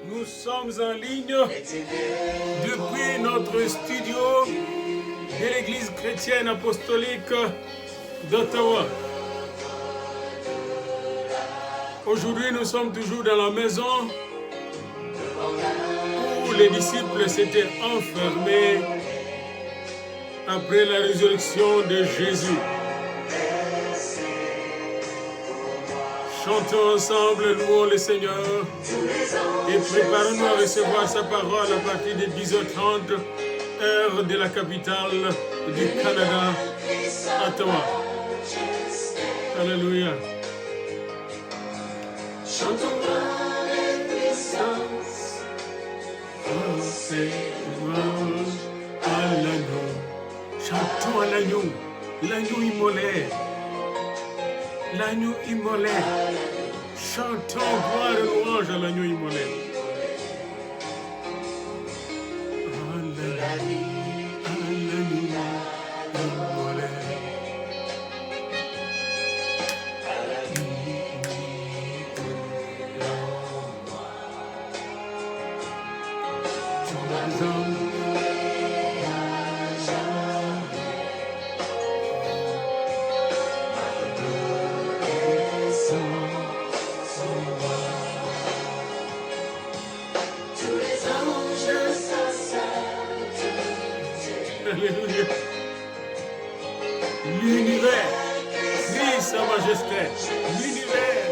Nous sommes en ligne depuis notre studio de l'Église chrétienne apostolique d'Ottawa. Aujourd'hui, nous sommes toujours dans la maison où les disciples s'étaient enfermés après la résurrection de Jésus. Chantons ensemble, louons le Seigneur et préparons-nous à recevoir sa parole à partir de 10h30, heure de la capitale du Canada, Ottawa. Alléluia. Chantons avec puissance, à l'agneau. Chantons à l'agneau, l'agneau immolé. L'agneau immolé. Chantons gloire et louange à l'agneau immolé. À l'agneau immolé. Alléluia. L'univers crie sa majesté. L'univers.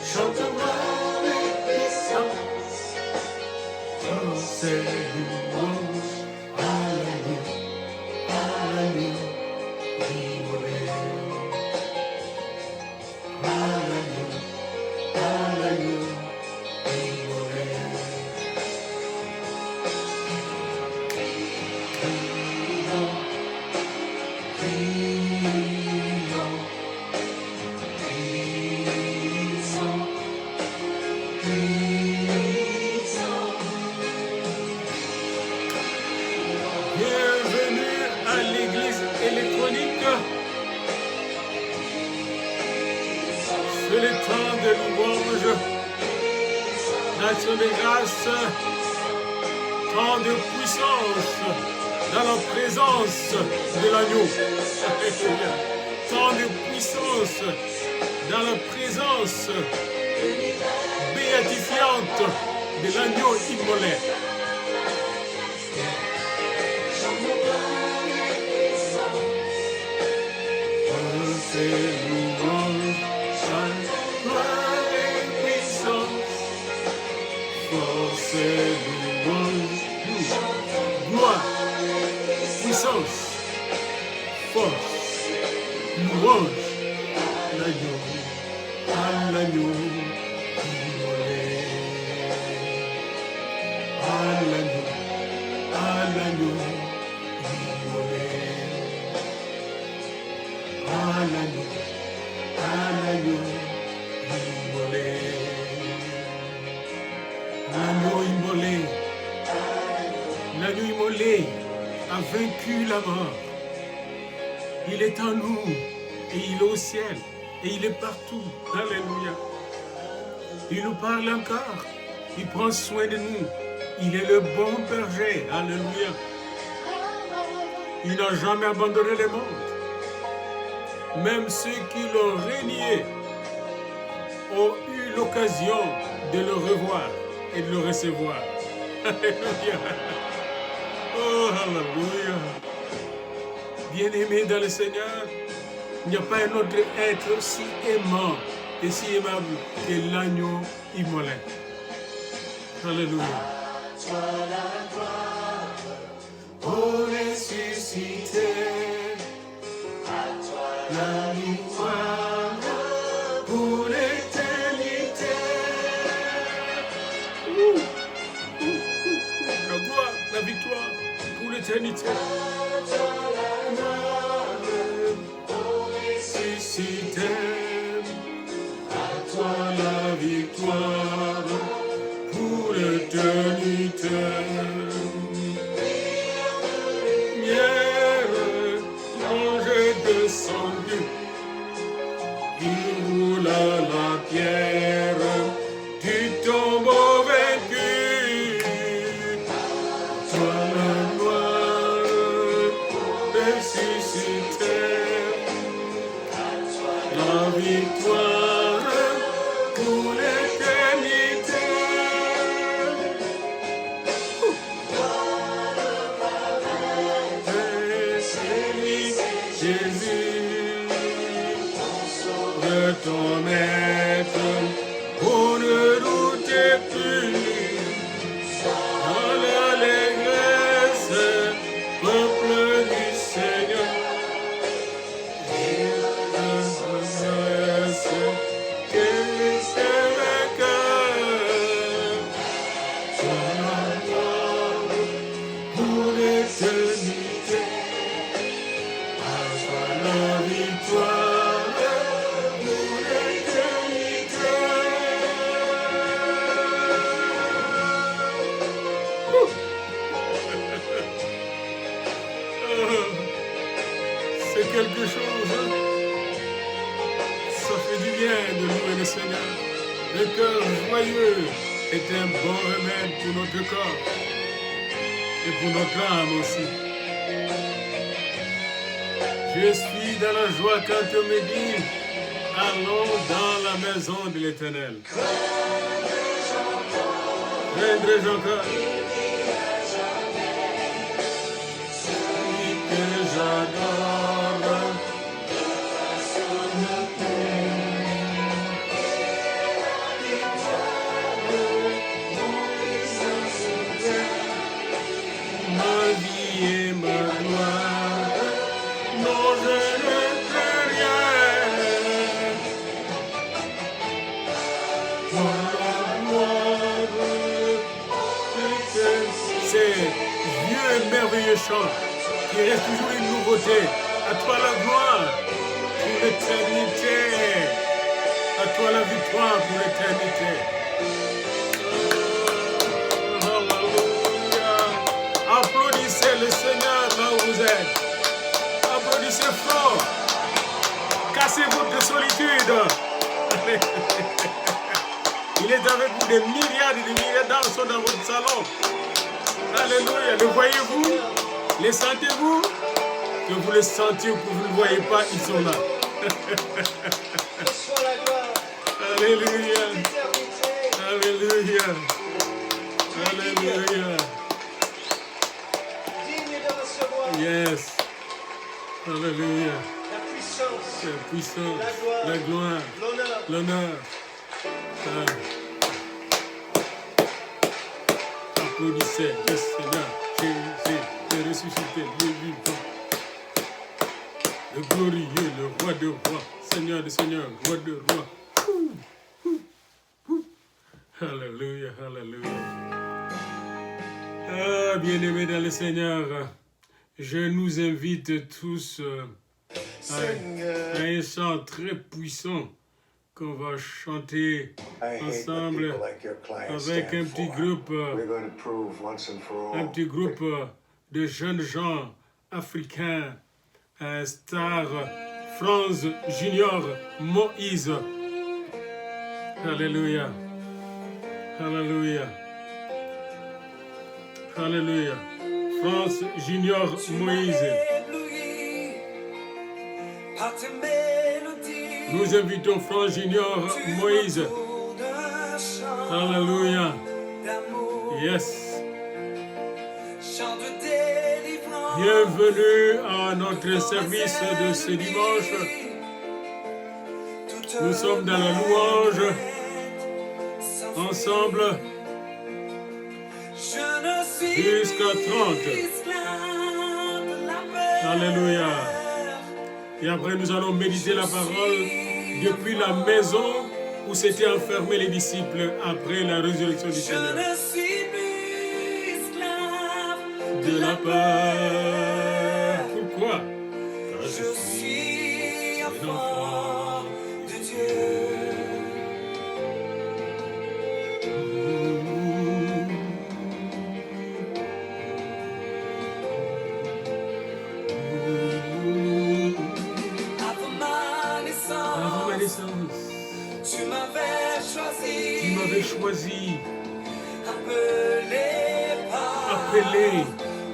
Chante-moi avec puissance. Oh, c'est louange à l'agneau immolé. À l'agneau immolé. Bienvenue à l'église électronique. C'est le temps de louange, d'action de grâce, temps de puissance dans la présence de l'agneau. Temps de puissance dans la présence béatifiante de l'agneau immolé. C'est louange, gloire et puissance. Force et louange, gloire, puissance, force, louange, l'agneau, à l'agneau immolé. À l'agneau immolé. À l'agneau immolé. L'agneau immolé. L'agneau immolé a vaincu la mort. Il est en nous et il est au ciel et il est partout. Alléluia. Il nous parle encore. Il prend soin de nous. Il est le bon berger. Alléluia. Il n'a jamais abandonné le monde. Même ceux qui l'ont renié ont eu l'occasion de le revoir et de le recevoir. Alléluia. Oh, alléluia. Bien-aimé dans le Seigneur, il n'y a pas un autre être si aimant et si aimable que l'agneau immolé. Alléluia. Oh, ressuscité. La victoire pour l'éternité. La gloire, la victoire pour l'éternité. Ressuscité, à toi la victoire pour l'éternité. Hier, l'ange est descendu. Il roule la pierre Seigneur. Un cœur joyeux est un bon remède pour notre corps et pour notre âme aussi. Je suis dans la joie quand on me dit, allons dans la maison de l'Éternel. Viendrai-je encore? Que j'adore. Ma vie et ma gloire. Non, je ne peux rien. Pour la gloire. C'est vieux et merveilleux chant qui reste toujours une nouveauté. À toi la gloire pour l'éternité. À toi la victoire pour l'éternité. Alléluia. Applaudissez le Seigneur là où vous êtes. Applaudissez fort. Cassez votre solitude. Il est avec vous, des milliards et des milliards d'âmes sont dans votre salon. Alléluia. Le voyez-vous? Les sentez-vous? Que vous les sentiez ou que vous ne le voyez pas, ils sont là. Alléluia. Alléluia. Alléluia. Yes. Alléluia. La puissance, la gloire, l'honneur. Applaudissez le Seigneur. Jésus est ressuscité, Dieu vivant. Le glorieux, le roi de rois, Seigneur de seigneurs, roi de rois. Alléluia, alléluia. Ah, bien-aimés dans le Seigneur, je nous invite tous à un chant très puissant qu'on va chanter ensemble avec un petit groupe de jeunes gens africains, star Franz Junior Moïse. Alléluia. Alléluia. Alléluia. Franz Junior Moïse. Nous invitons Franz Junior Moïse. Alléluia. Yes. Bienvenue à notre service de ce dimanche. Nous sommes dans la louange. Ensemble. Jusqu'à 30. Alléluia. Et après, nous allons méditer la parole depuis la maison où s'étaient enfermés les disciples après la résurrection du Seigneur. Je ne suis plus esclave De la peur. Pourquoi? Car Je suis enfant de Dieu. Avant ma naissance, Tu m'avais choisi, tu m'avais choisi, appelé appelé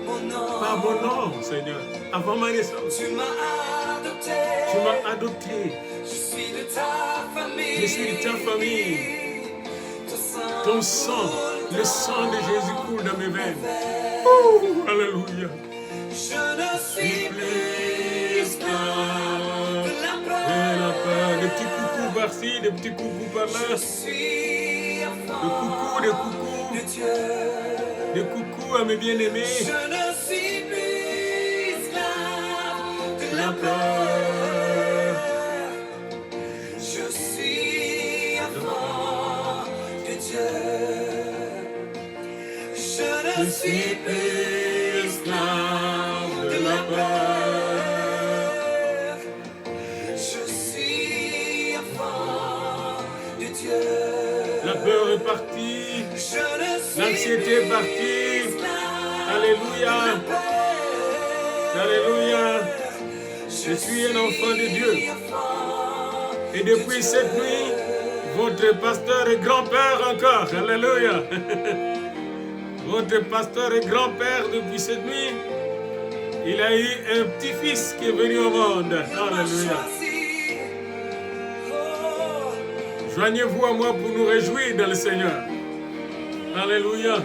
mon nom. par mon nom, Seigneur. Avant ma naissance, Tu m'as tu m'as adopté. Je suis de ta famille. Je suis de ta famille. Ton sang, le sang de Jésus coule dans mes veines. Oh, alléluia. Je ne suis plus esclave de la La peur. peur, des petits coucous par-ci, des petits coucous Je par-là. suis enfant Des coucous, de Dieu. des coucous à mes bien-aimés. Je ne suis plus esclave de la La peur. peur. Je suis enfant de Dieu. Je ne suis plus esclave de la peur. Je suis enfant de Dieu. La peur est partie. Je ne suis L'anxiété est partie. esclave Alléluia. de la peur. Alléluia. Je suis un enfant de Dieu. Et depuis cette nuit, Votre pasteur et grand-père encore. Alléluia. Votre pasteur et grand-père depuis cette nuit, il a eu un petit-fils qui est venu au monde. Alléluia. Joignez-vous à moi pour nous réjouir dans le Seigneur. Alléluia.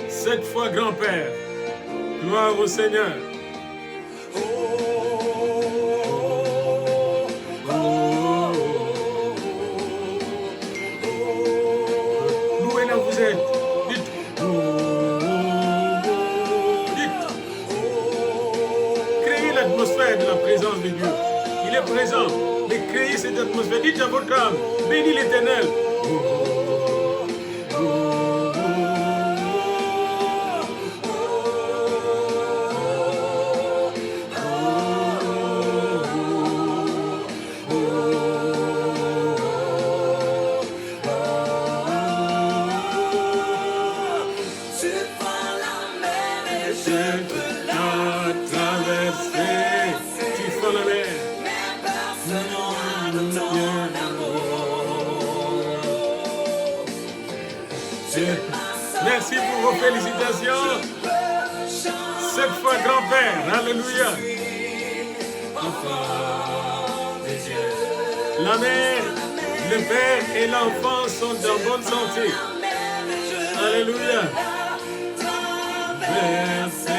7 fois grand-père. Gloire au Seigneur. Louez-la, vous êtes. Dites. Dites. Créez l'atmosphère de la présence de Dieu. Il est présent. Mais créez cette atmosphère. Dites à votre âme, bénis l'Éternel. Merci pour vos félicitations. 7 fois grand-père. Alléluia. La mère, le père et l'enfant sont en bonne santé. Alléluia. Merci.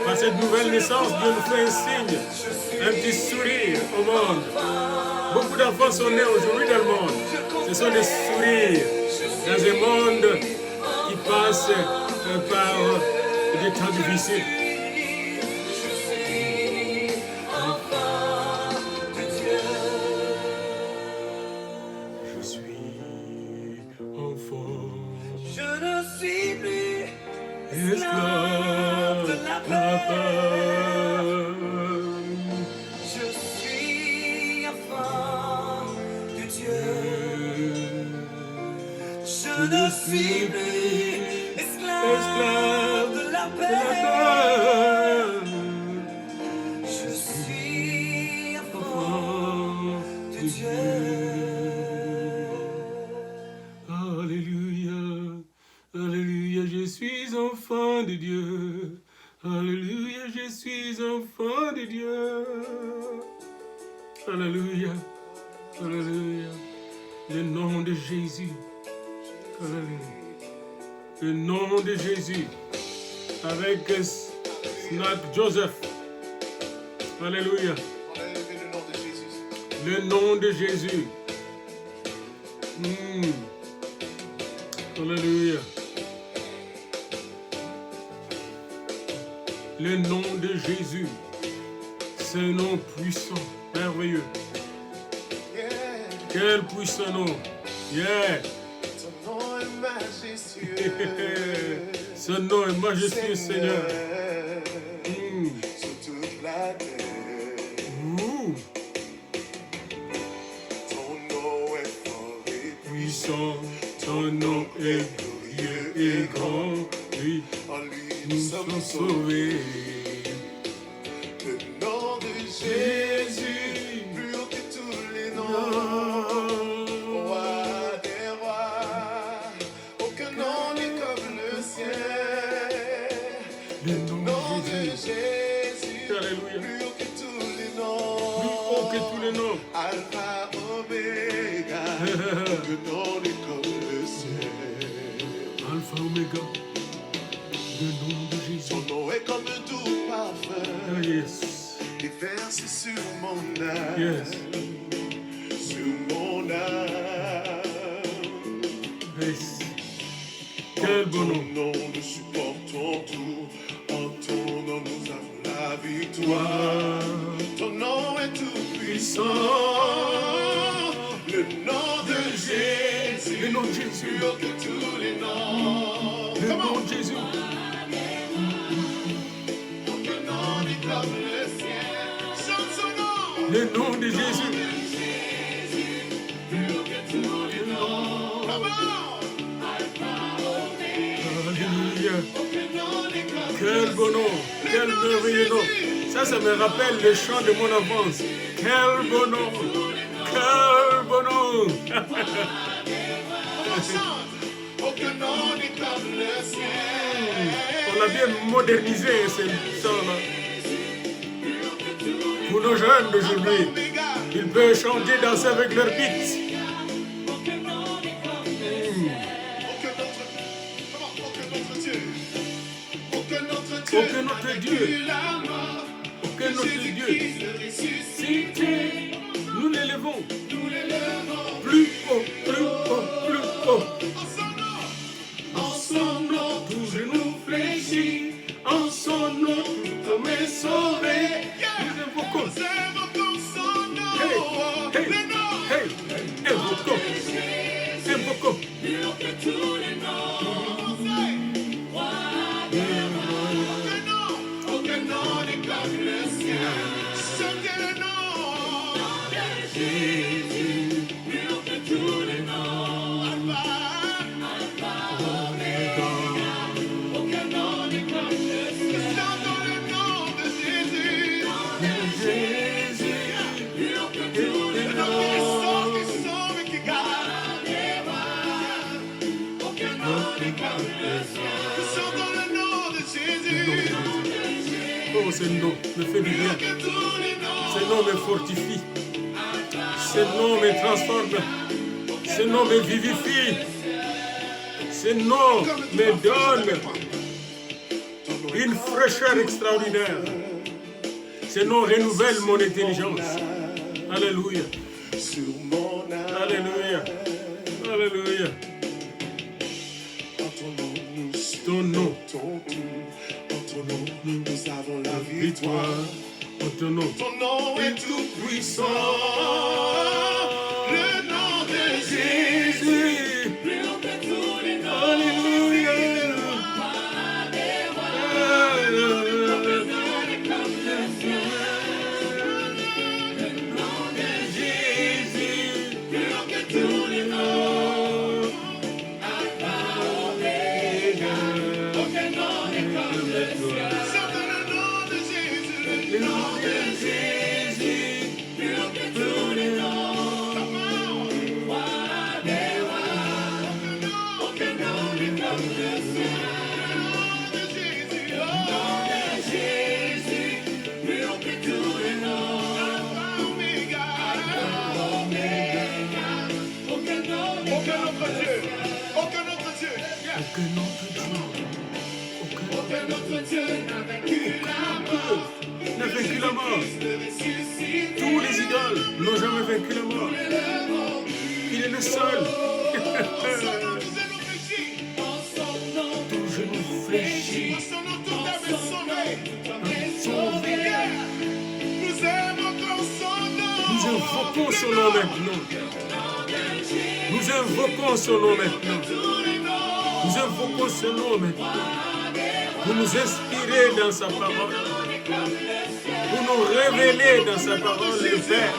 Par cette nouvelle naissance, Dieu nous fait un signe, un petit sourire au monde. Beaucoup d'enfants sont nés aujourd'hui dans le monde. Ce sont des sourires dans un monde qui passe par des temps difficiles. Je suis enfant. Je ne suis plus esclave de la peur. Je suis enfant de Dieu. Je ne suis plus esclave de la peur. Je suis enfant de Dieu. Alléluia, alléluia, je suis enfant de Dieu. Alléluia, je suis enfant de Dieu. Alléluia, alléluia, le nom de Jésus. Alléluia, le nom de Jésus. Avec Snack Joseph. Alléluia. On a élevé le nom de Jésus. Le nom de Jésus. Alléluia. Le nom de Jésus. C'est un nom puissant, merveilleux. Yeah. Quel puissant nom. Yeah. Ton nom est majestueux. Ce nom est majestueux, Seigneur. Sur toute la terre. Ouh. Ton nom est fort et Puissant, ton nom est glorieux et grand. Oui, en lui nous nous sommes sommes sauvés. sauvés. Le nom de Jésus, plus haut que tous les noms. Roi des rois, aucun nom n'est comme le sien. Le Le nom nom de de Jésus. Jésus, Alléluia. plus haut que tous les Plus noms. haut que tous les noms. Alpha, Oméga, aucun nom n'est comme le sien. Alpha, Oméga. Le nom de Jésus. Son nom est comme un doux parfum, Ah, yes. déversé sur mon âme, Yes. sur mon âme. Yes. Quel bon nom. Ton nom, nous supportons tout. En ton nom, nous avons la victoire. Ton nom est tout puissant. Le nom de Jésus. Le nom de Jésus. Plus haut que tous les noms. Le Come on. nom de Jésus. Aucun nom n'est comme le sien. Chante son nom. Le Le nom de Jésus. Alléluia. Quel bon nom, quel merveilleux nom. Ça me rappelle le chant de mon enfance. Quel bon nom, quel bon nom. On a bien modernisé ce chant-là. Pour nos jeunes d'aujourd'hui, ils peuvent chanter, danser avec leurs beats. Aucun autre Dieu, aucun autre Dieu. Cité, nous l'élevons. Plus haut, plus haut, plus haut. En son nom, tout genou fléchit. En son nom, tout homme est sauvé. Nous invoquons. Hey, hey, hey, invoquons. Invoquons. Oh, ce nom me fait du bien. Ce nom me fortifie. Ce nom me transforme. Ce nom me vivifie. Ce nom me donne une fraîcheur extraordinaire. Ce nom renouvelle mon intelligence. Alléluia. Alléluia. Alléluia. Ton nom. Nous avons la Victoire. Ton nom. Ton nom est tout puissant. Le nom de Jésus. Plus haut que tous les noms. Alléluia. Aucun autre Dieu n'a vaincu la mort. Tous les idoles n'ont jamais vaincu la mort. Il est le seul. Tout genou fléchit. Nous invoquons son nom maintenant. Nous invoquons son nom maintenant. Nous invoquons son nom maintenant. Pour nous inspirer dans sa parole. Pour nous révéler dans sa parole le Père.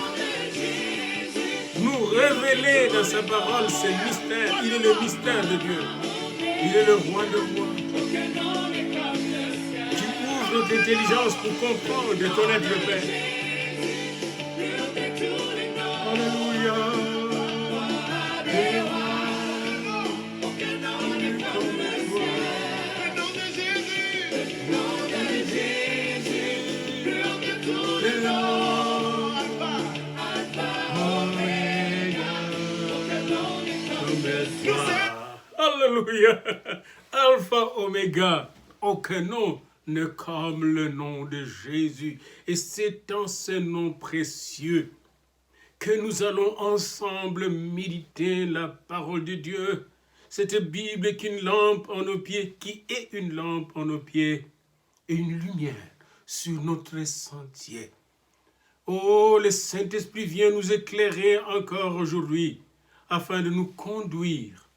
Nous révéler dans sa parole ses mystères. Il est le mystère de Dieu. Il est le roi de rois. Tu ouvres notre intelligence pour comprendre et connaître le Père. Alléluia. Alléluia. Alpha, Oméga. Aucun nom ne comme le nom de Jésus. Et c'est dans ce nom précieux que nous allons ensemble méditer la parole de Dieu. Cette Bible qui est une lampe en nos pieds, qui est une lampe en nos pieds et une lumière sur notre sentier. Oh, le Saint-Esprit vient nous éclairer encore aujourd'hui afin de nous conduire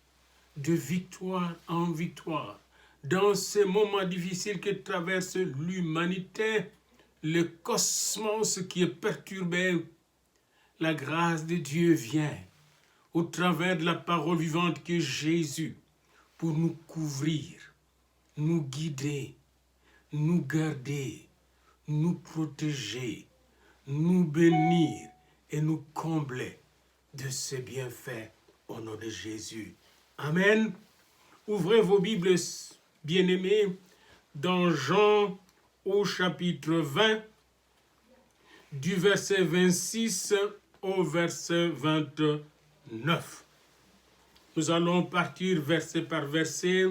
de victoire en victoire dans ces moments difficiles que traverse l'humanité, le cosmos qui est perturbé la grâce de Dieu vient au travers de la parole vivante que Jésus pour nous couvrir, nous guider, nous garder, nous protéger, nous bénir et nous combler de ses bienfaits au nom de Jésus. Amen. Ouvrez vos Bibles, bien-aimés, dans Jean au chapitre 20, du verset 26 au verset 29. Nous allons partir verset par verset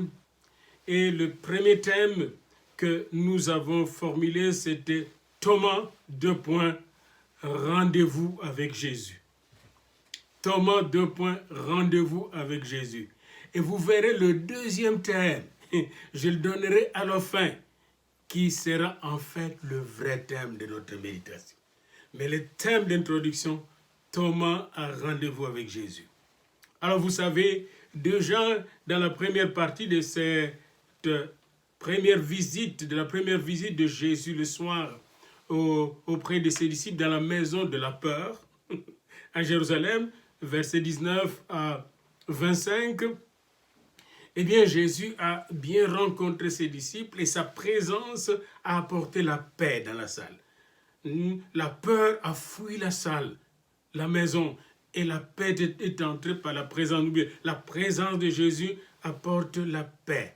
et le premier thème que nous avons formulé, c'était Thomas, rendez-vous avec Jésus. Thomas, rendez-vous avec Jésus. Et vous verrez le deuxième thème, je le donnerai à la fin, qui sera en fait le vrai thème de notre méditation. Mais le thème d'introduction, Thomas a rendez-vous avec Jésus. Alors vous savez, déjà dans la première partie de cette première visite, de Jésus le soir auprès de ses disciples dans la maison de la peur à Jérusalem, versets 19 à 25, eh bien Jésus a bien rencontré ses disciples et sa présence a apporté la paix dans la salle. La peur a fui la salle, la maison, et la paix est entrée par la présence de Dieu. La présence de Jésus apporte la paix.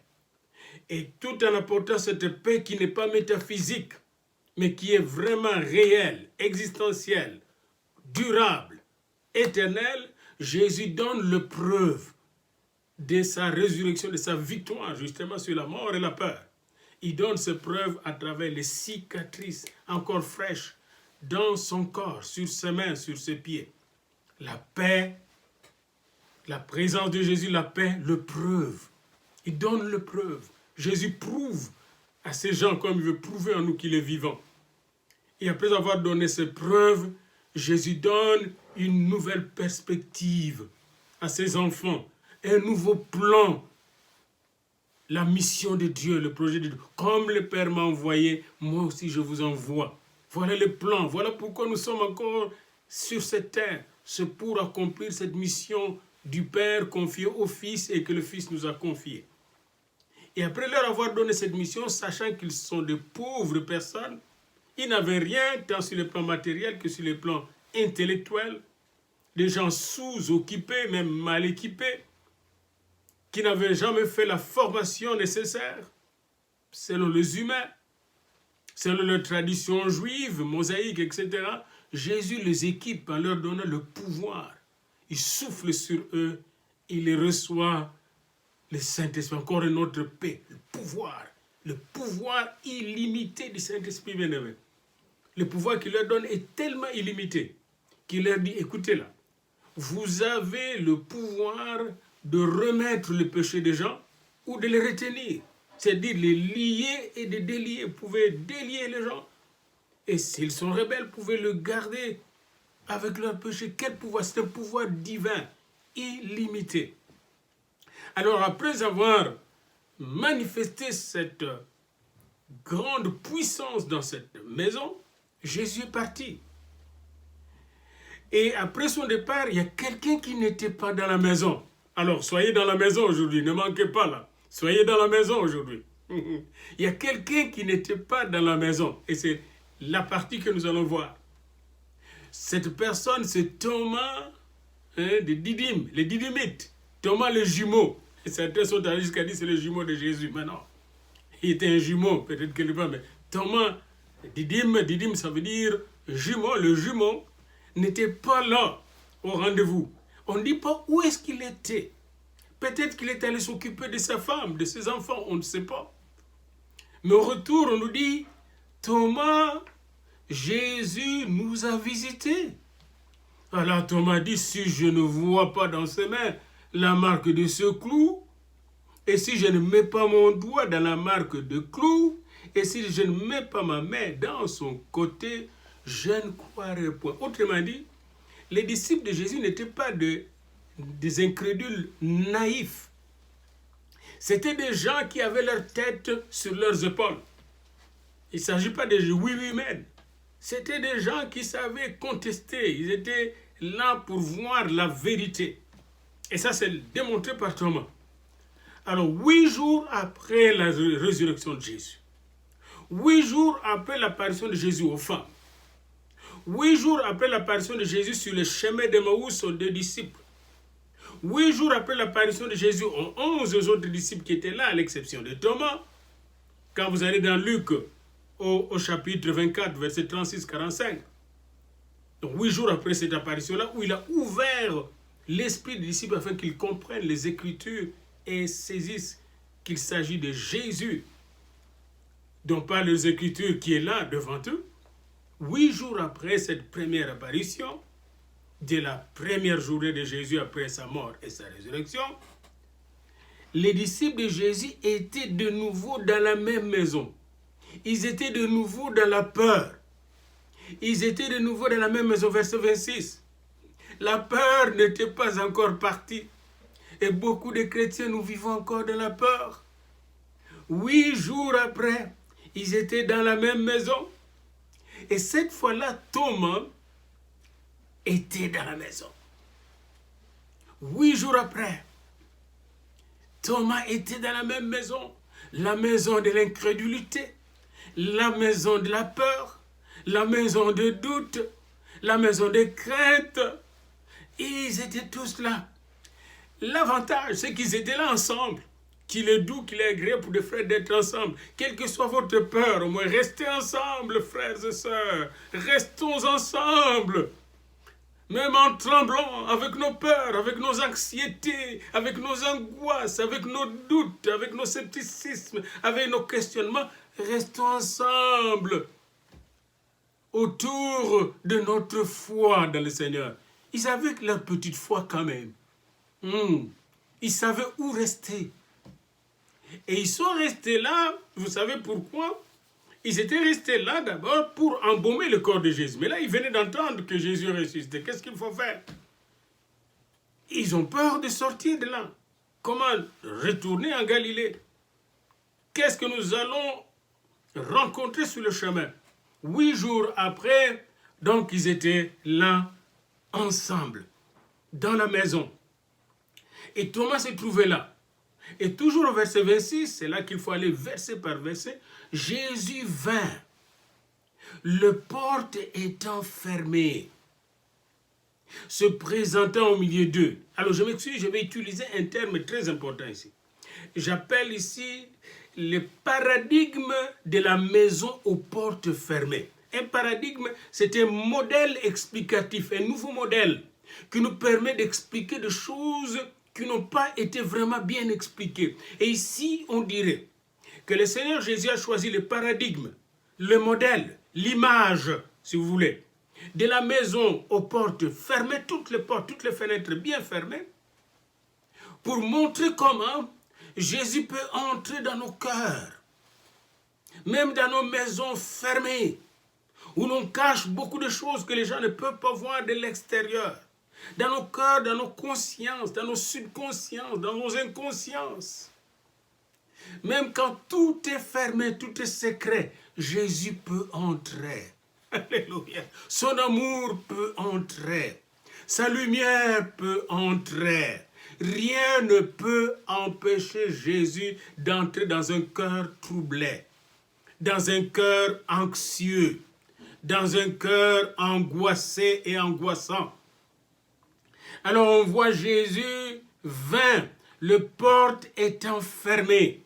Et tout en apportant cette paix qui n'est pas métaphysique, mais qui est vraiment réelle, existentielle, durable, éternelle, Jésus donne le preuve de sa résurrection, de sa victoire justement sur la mort et la peur. Il donne ces preuves à travers les cicatrices encore fraîches dans son corps, sur ses mains, sur ses pieds. La paix, la présence de Jésus, la paix, le preuve. Il donne le preuve. Jésus prouve à ces gens comme il veut prouver en nous qu'il est vivant. Et après avoir donné ces preuves, Jésus donne une nouvelle perspective à ses enfants, un nouveau plan. La mission de Dieu, le projet de Dieu. Comme le Père m'a envoyé, moi aussi je vous envoie. Voilà le plan. Voilà pourquoi nous sommes encore sur cette terre. C'est pour accomplir cette mission du Père confiée au Fils et que le Fils nous a confiée. Et après leur avoir donné cette mission, sachant qu'ils sont de pauvres personnes, ils n'avaient rien tant sur le plan matériel que sur le plan intellectuel. Des gens sous-occupés, même mal équipés, qui n'avaient jamais fait la formation nécessaire, selon les humains, selon leur tradition juive, mosaïque, etc. Jésus les équipe en leur donnant le pouvoir. Il souffle sur eux, il les reçoit, le Saint-Esprit, encore une autre paix, le pouvoir illimité du Saint-Esprit bien-aimé. Le pouvoir qu'il leur donne est tellement illimité qu'il leur dit, écoutez là, vous avez le pouvoir de remettre le péché des gens ou de les retenir. C'est-à-dire les lier et de délier. Vous pouvez délier les gens. Et s'ils sont rebelles, vous pouvez le garder avec leur péché. Quel pouvoir? C'est un pouvoir divin, illimité. Alors après avoir manifesté cette grande puissance dans cette maison, Jésus est parti. Et après son départ, il y a quelqu'un qui n'était pas dans la maison. Alors, soyez dans la maison aujourd'hui, ne manquez pas là. Soyez dans la maison aujourd'hui. Il y a quelqu'un qui n'était pas dans la maison. Et c'est la partie que nous allons voir. Cette personne, c'est Thomas de Didyme, les Didymites. Thomas le jumeau. Et certains sont allés jusqu'à dire que c'est le jumeau de Jésus. Mais non, il était un jumeau, peut-être quelque part. Mais Thomas, Didyme, ça veut dire jumeau. Le jumeau n'était pas là au rendez-vous. On ne dit pas où est-ce qu'il était. Peut-être qu'il est allé s'occuper de sa femme, de ses enfants, on ne sait pas. Mais au retour, on nous dit, Thomas, Jésus nous a visités. Alors Thomas dit, si je ne vois pas dans ses mains la marque de ce clou, et si je ne mets pas mon doigt dans la marque de clou, et si je ne mets pas ma main dans son côté, je ne croirai point. Autrement dit, les disciples de Jésus n'étaient pas des incrédules naïfs. C'était des gens qui avaient leur tête sur leurs épaules. Il ne s'agit pas de oui-oui-men. C'était des gens qui savaient contester. Ils étaient là pour voir la vérité. Et ça, c'est démontré par Thomas. Alors, 8 jours après la résurrection de Jésus, 8 jours après l'apparition de Jésus aux femmes, 8 jours après l'apparition de Jésus sur le chemin d'Emmaüs aux 2 disciples, 8 jours après l'apparition de Jésus aux 11 autres disciples qui étaient là, à l'exception de Thomas, quand vous allez dans Luc au chapitre 24, verset 36-45, donc 8 jours après cette apparition-là, où il a ouvert l'esprit des disciples afin qu'ils comprennent les Écritures et saisissent qu'il s'agit de Jésus, dont parlent les Écritures qui est là devant eux. 8 jours après cette première apparition, de la première journée de Jésus après sa mort et sa résurrection, les disciples de Jésus étaient de nouveau dans la même maison. Ils étaient de nouveau dans la peur. Ils étaient de nouveau dans la même maison, verset 26. La peur n'était pas encore partie. Et beaucoup de chrétiens, nous vivons encore dans la peur. 8 jours après, ils étaient dans la même maison. Et cette fois-là, Thomas était dans la maison. 8 jours après, Thomas était dans la même maison. La maison de l'incrédulité, la maison de la peur, la maison de doute, la maison de crainte. Ils étaient tous là. L'avantage, c'est qu'ils étaient là ensemble. Qu'il est doux, qu'il est agréable pour des frères d'être ensemble. Quelle que soit votre peur, au moins restez ensemble, frères et sœurs. Restons ensemble. Même en tremblant, avec nos peurs, avec nos anxiétés, avec nos angoisses, avec nos doutes, avec nos scepticismes, avec nos questionnements, restons ensemble autour de notre foi dans le Seigneur. Ils avaient leur petite foi quand même. Ils savaient où rester. Et ils sont restés là, vous savez pourquoi? Ils étaient restés là d'abord pour embaumer le corps de Jésus. Mais là, ils venaient d'entendre que Jésus ressuscitait. Qu'est-ce qu'il faut faire? Ils ont peur de sortir de là. Comment retourner en Galilée? Qu'est-ce que nous allons rencontrer sur le chemin? 8 jours après, donc ils étaient là, ensemble, dans la maison. Et Thomas se trouvait là. Et toujours au verset 26, c'est là qu'il faut aller verset par verset, Jésus vint, le porte étant fermée, se présentant au milieu d'eux. Alors je m'excuse, je vais utiliser un terme très important ici. J'appelle ici le paradigme de la maison aux portes fermées. Un paradigme, c'est un modèle explicatif, un nouveau modèle qui nous permet d'expliquer des choses qui n'ont pas été vraiment bien expliquées. Et ici, on dirait que le Seigneur Jésus a choisi le paradigme, le modèle, l'image, si vous voulez, de la maison aux portes fermées, toutes les portes, toutes les fenêtres bien fermées, pour montrer comment Jésus peut entrer dans nos cœurs, même dans nos maisons fermées, où l'on cache beaucoup de choses que les gens ne peuvent pas voir de l'extérieur. Dans nos cœurs, dans nos consciences, dans nos subconsciences, dans nos inconsciences. Même quand tout est fermé, tout est secret, Jésus peut entrer. Alléluia. Son amour peut entrer. Sa lumière peut entrer. Rien ne peut empêcher Jésus d'entrer dans un cœur troublé, dans un cœur anxieux, dans un cœur angoissé et angoissant. Alors on voit Jésus vint, le porte étant fermée.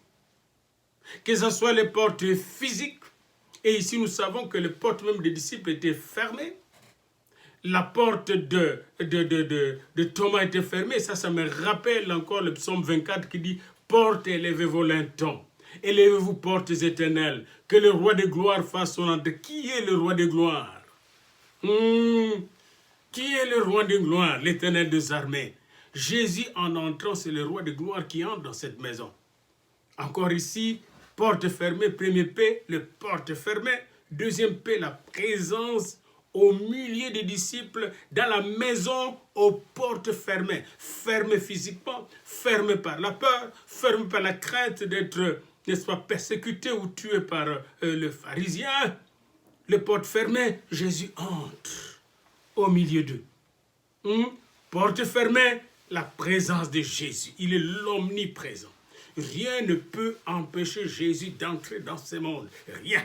Que ce soit les portes physiques, et ici nous savons que les portes même des disciples étaient fermées. La porte de Thomas était fermée. Ça me rappelle encore le psaume 24 qui dit « Portes, élevez vos lintons, élevez-vous portes éternelles, que le roi de gloire fasse son entrée. » Qui est le roi de gloire? Qui est le roi de gloire, l'Éternel des armées? Jésus, en entrant, c'est le roi de gloire qui entre dans cette maison. Encore ici, porte fermée, premier P, le porte fermée. Deuxième P, la présence au milieu des disciples, dans la maison aux portes fermées. Fermées physiquement, fermées par la peur, fermées par la crainte d'être, n'est-ce pas, persécuté ou tué par le pharisien. les portes fermées, Jésus entre au milieu d'eux. Porte fermée, la présence de Jésus. Il est l'omniprésent. Rien ne peut empêcher Jésus d'entrer dans ce monde. Rien.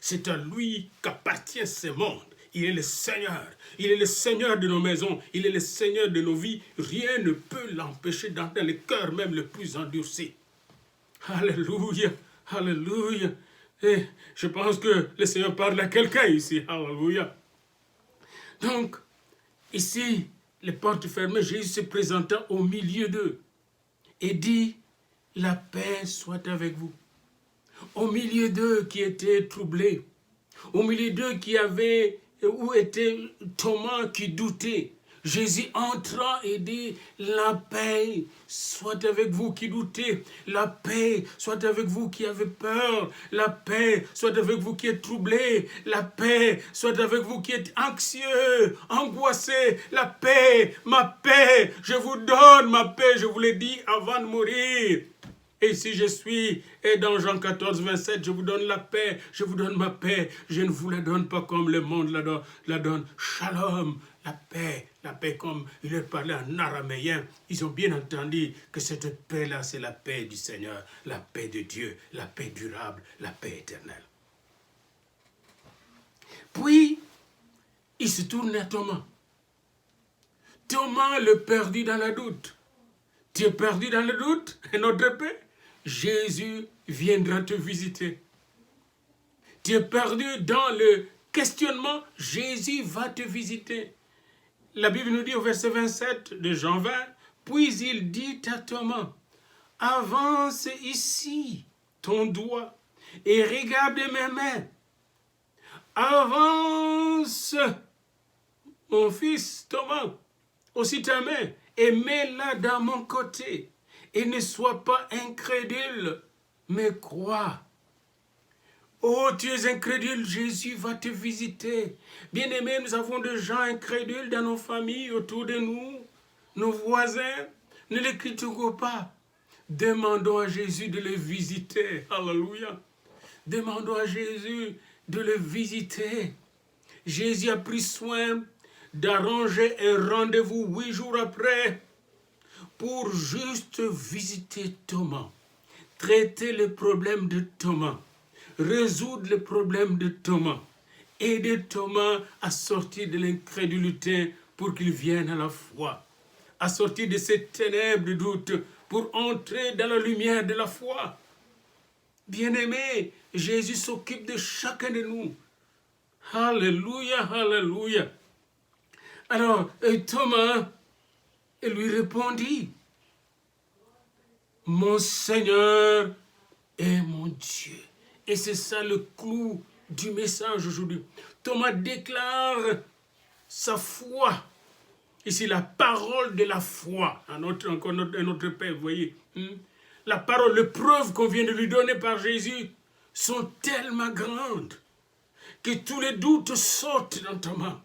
C'est à lui qu'appartient ce monde. Il est le Seigneur. Il est le Seigneur de nos maisons. Il est le Seigneur de nos vies. Rien ne peut l'empêcher d'entrer dans le cœur même le plus endurci. Alléluia. Alléluia. Et je pense que le Seigneur parle à quelqu'un ici. Alléluia. Donc, ici, les portes fermées, Jésus se présentant au milieu d'eux et dit, la paix soit avec vous. Au milieu d'eux qui étaient troublés, au milieu d'eux qui avaient, où était Thomas qui doutait, Jésus entra et dit, la paix soit avec vous qui doutez, la paix soit avec vous qui avez peur, la paix soit avec vous qui êtes troublés, la paix soit avec vous qui êtes anxieux, angoissés, la paix, ma paix, je vous donne ma paix, je vous l'ai dit avant de mourir. Et si je suis, et dans Jean 14, 27, je vous donne la paix, je vous donne ma paix, je ne vous la donne pas comme le monde la donne. Shalom, la paix comme il leur parlait en araméen. Ils ont bien entendu que cette paix-là, c'est la paix du Seigneur, la paix de Dieu, la paix durable, la paix éternelle. Puis, il se tourne à Thomas. Thomas le perdu dans le doute. Tu es perdu dans le doute et notre paix? Jésus viendra te visiter. Tu es perdu dans le questionnement, Jésus va te visiter. La Bible nous dit au verset 27 de Jean 20, puis il dit à Thomas, avance ici ton doigt et regarde mes mains. Avance, mon fils Thomas, aussi ta main, et mets-la dans mon côté. Et ne sois pas incrédule, mais crois. Oh, tu es incrédule, Jésus va te visiter. Bien-aimés, nous avons des gens incrédules dans nos familles, autour de nous, nos voisins. Ne les critiquons pas. Demandons à Jésus de les visiter. Alléluia. Demandons à Jésus de les visiter. Jésus a pris soin d'arranger un rendez-vous 8 jours après pour juste visiter Thomas, traiter le problème de Thomas, résoudre le problème de Thomas, aider Thomas à sortir de l'incrédulité pour qu'il vienne à la foi, à sortir de ces ténèbres de doute pour entrer dans la lumière de la foi. Bien-aimé, Jésus s'occupe de chacun de nous. Alléluia, alléluia. Alors, Thomas, il lui répondit, mon Seigneur et mon Dieu. Et c'est ça le clou du message aujourd'hui. Thomas déclare sa foi. Ici, la parole de la foi. Un autre Père, vous voyez. La parole, les preuves qu'on vient de lui donner par Jésus sont tellement grandes que tous les doutes sortent dans Thomas.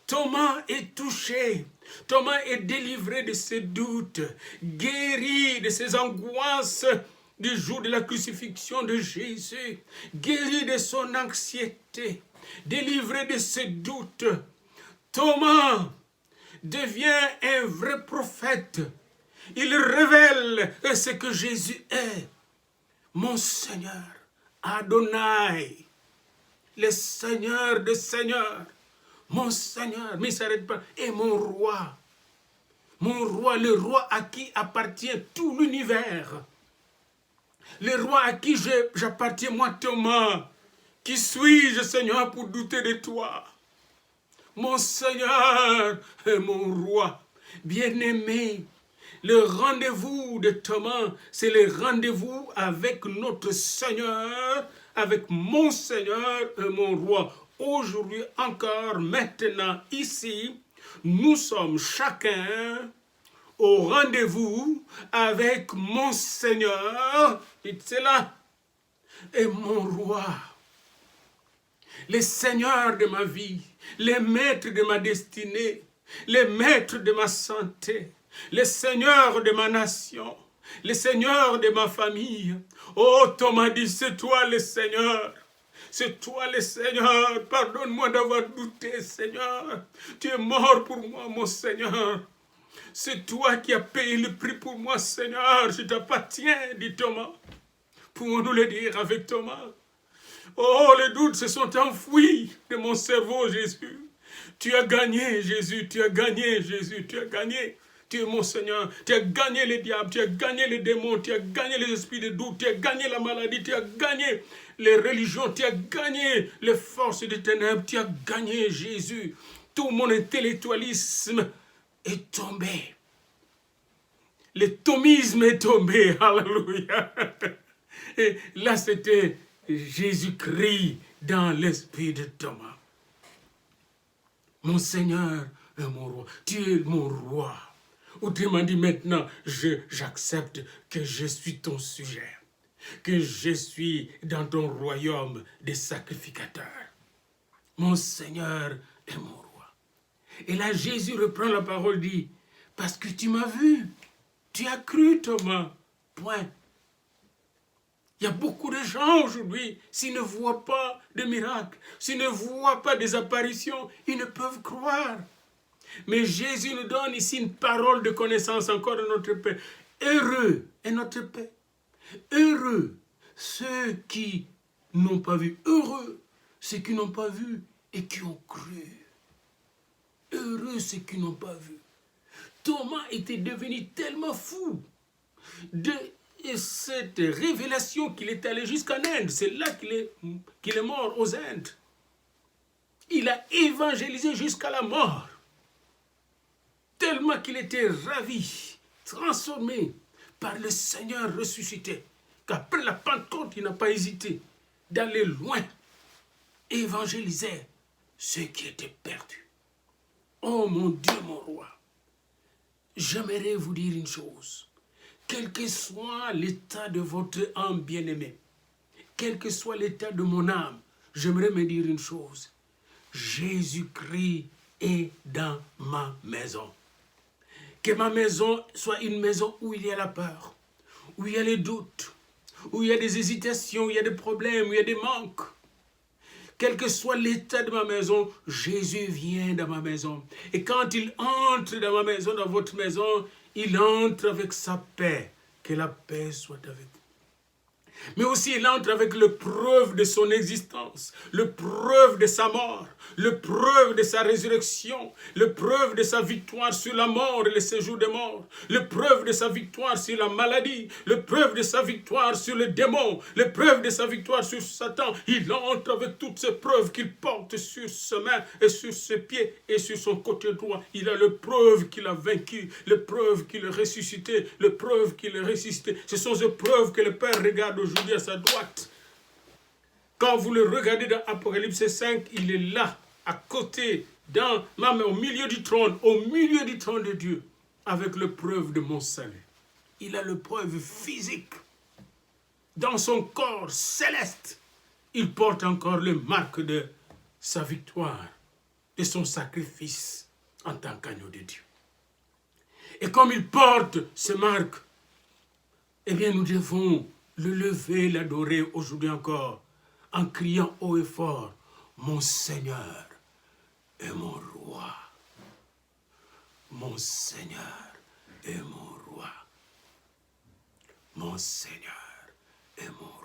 Thomas est touché. Thomas est délivré de ses doutes, guéri de ses angoisses du jour de la crucifixion de Jésus, guéri de son anxiété, délivré de ses doutes. Thomas devient un vrai prophète. Il révèle ce que Jésus est. Mon Seigneur, Adonai, le Seigneur des Seigneurs. Mon Seigneur, mais il ne s'arrête pas. Et mon roi, le roi à qui appartient tout l'univers. Le roi à qui j'appartiens, moi Thomas. Qui suis-je, Seigneur, pour douter de toi? Mon Seigneur et mon roi, bien-aimé. Le rendez-vous de Thomas, c'est le rendez-vous avec notre Seigneur, avec mon Seigneur et mon roi. Aujourd'hui encore, maintenant, ici, nous sommes chacun au rendez-vous avec mon Seigneur, c'est là, et mon roi, les seigneurs de ma vie, les maîtres de ma destinée, les maîtres de ma santé, les seigneurs de ma nation, les seigneurs de ma famille. Oh, Thomas dit, c'est toi le Seigneur. C'est toi le Seigneur. Pardonne-moi d'avoir douté, Seigneur. Tu es mort pour moi, mon Seigneur. C'est toi qui as payé le prix pour moi, Seigneur. Je t'appartiens, dit Thomas. Pouvons-nous le dire avec Thomas? Oh, les doutes se sont enfouis de mon cerveau, Jésus. Tu as gagné, Jésus. Tu as gagné, Jésus. Tu as gagné. Tu es mon Seigneur. Tu as gagné les diables. Tu as gagné les démons. Tu as gagné les esprits de doute. Tu as gagné la maladie. Tu as gagné les religions. Tu as gagné les forces des ténèbres. Tu as gagné, Jésus. Tout mon intellectualisme est tombé. Le thomisme est tombé. Alléluia. Et là, c'était Jésus-Christ dans l'esprit de Thomas. Mon Seigneur et mon roi. Tu es mon roi. Autrement dit, maintenant, j'accepte que je suis ton sujet. Que je suis dans ton royaume des sacrificateurs. Mon Seigneur et mon roi. Et là, Jésus reprend la parole, dit, parce que tu m'as vu. Tu as cru, Thomas. Point. Il y a beaucoup de gens aujourd'hui, s'ils ne voient pas de miracles, s'ils ne voient pas des apparitions, ils ne peuvent croire. Mais Jésus nous donne ici une parole de connaissance encore de notre paix. Heureux est notre paix. Heureux ceux qui n'ont pas vu. Heureux ceux qui n'ont pas vu et qui ont cru. Heureux ceux qui n'ont pas vu. Thomas était devenu tellement fou de cette révélation qu'il est allé jusqu'en Inde. C'est là qu'il est mort, aux Indes. Il a évangélisé jusqu'à la mort. Tellement qu'il était ravi, transformé par le Seigneur ressuscité, qu'après la Pentecôte, il n'a pas hésité d'aller loin, évangéliser ceux qui étaient perdus. Oh mon Dieu, mon roi, j'aimerais vous dire une chose. Quel que soit l'état de votre âme bien-aimée, quel que soit l'état de mon âme, j'aimerais me dire une chose. Jésus-Christ est dans ma maison. Que ma maison soit une maison où il y a la peur, où il y a les doutes, où il y a des hésitations, où il y a des problèmes, où il y a des manques. Quel que soit l'état de ma maison, Jésus vient dans ma maison. Et quand il entre dans ma maison, dans votre maison, il entre avec sa paix. Que la paix soit avec vous. Mais aussi il entre avec le preuve de son existence, le preuve de sa mort, le preuve de sa résurrection, le preuve de sa victoire sur la mort et le séjour des morts, le preuve de sa victoire sur la maladie, le preuve de sa victoire sur le démon, le preuve de sa victoire sur Satan. Il entre avec toutes ces preuves qu'il porte sur ses mains et sur ses pieds et sur son côté droit. Il a le preuve qu'il a vaincu, le preuve qu'il est ressuscité, le preuve qu'il est ressuscité. Ce sont ces preuves que le Père regarde aujourd'hui à sa droite. Quand vous le regardez dans Apocalypse 5, il est là, à côté, dans ma main, au milieu du trône de Dieu, avec le preuve de mon salut. Il a le preuve physique. Dans son corps céleste, il porte encore les marques de sa victoire, de son sacrifice en tant qu'agneau de Dieu. Et comme il porte ces marques, eh bien nous devons le lever, l'adorer aujourd'hui encore, en criant haut et fort, mon Seigneur et mon roi. Mon Seigneur et mon roi. Mon Seigneur et mon roi.